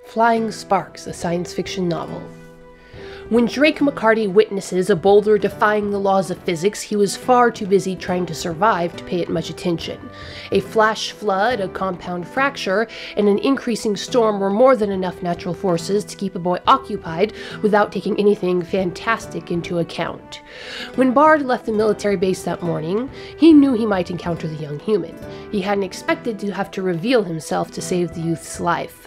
Flying Sparks, a science fiction novel. When Drake McCarty witnesses a boulder defying the laws of physics, he was far too busy trying to survive to pay it much attention. A flash flood, a compound fracture, and an increasing storm were more than enough natural forces to keep a boy occupied without taking anything fantastic into account. When Bard left the military base that morning, he knew he might encounter the young human. He hadn't expected to have to reveal himself to save the youth's life.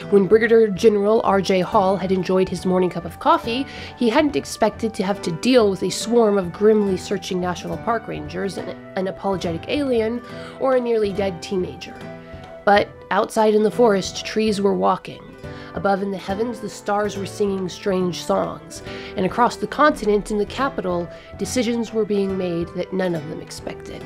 When Brigadier General R.J. Hall had enjoyed his morning cup of coffee, he hadn't expected to have to deal with a swarm of grimly searching National Park rangers, an apologetic alien, or a nearly dead teenager. But outside in the forest, trees were walking. Above in the heavens, the stars were singing strange songs. And across the continent in the capital, decisions were being made that none of them expected.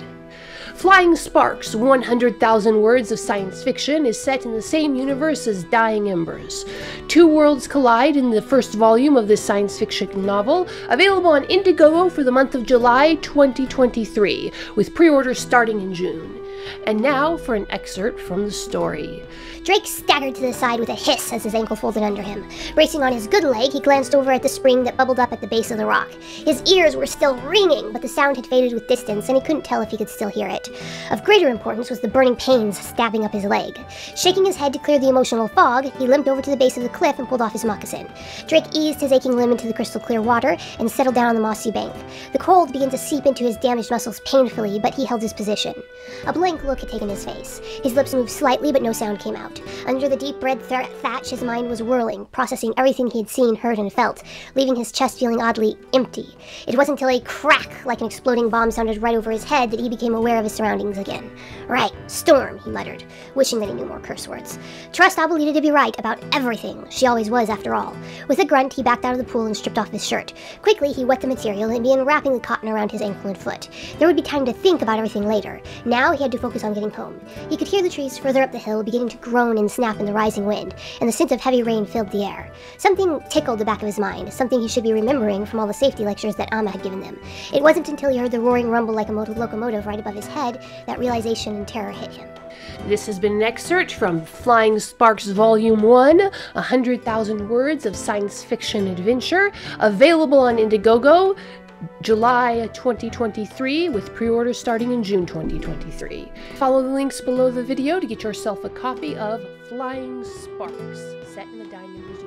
Flying Sparks, 100,000 words of science fiction, is set in the same universe as Dying Embers. Two worlds collide in the first volume of this science fiction novel, available on Indiegogo for the month of July 2023, with pre-orders starting in June. And now for an excerpt from the story. Drake staggered to the side with a hiss as his ankle folded under him. Bracing on his good leg, he glanced over at the spring that bubbled up at the base of the rock. His ears were still ringing, but the sound had faded with distance, and he couldn't tell if he could still hear it. Of greater importance was the burning pains stabbing up his leg. Shaking his head to clear the emotional fog, he limped over to the base of the cliff and pulled off his moccasin. Drake eased his aching limb into the crystal clear water and settled down on the mossy bank. The cold began to seep into his damaged muscles painfully, but he held his position. A blank look had taken his face. His lips moved slightly, but no sound came out. Under the deep red thatch, his mind was whirling, processing everything he had seen, heard, and felt, leaving his chest feeling oddly empty. It wasn't until a crack like an exploding bomb sounded right over his head that he became aware of his surroundings again. Right, storm, he muttered, wishing that he knew more curse words. Trust Abuelita to be right about everything. She always was, after all. With a grunt, he backed out of the pool and stripped off his shirt. Quickly, he wet the material and began wrapping the cotton around his ankle and foot. There would be time to think about everything later. Now he had to focus on getting home. He could hear the trees further up the hill beginning to groan and snap in the rising wind, and the scent of heavy rain filled the air. Something tickled the back of his mind, something he should be remembering from all the safety lectures that Amma had given them. It wasn't until he heard the roaring rumble like a locomotive right above his head that realization and terror hit him. This has been an excerpt from Flying Sparks Volume 1, 100,000 words of science fiction adventure, available on Indiegogo, July 2023, with pre-orders starting in June 2023. Follow the links below the video to get yourself a copy of Flying Sparks, set in the Dying Embers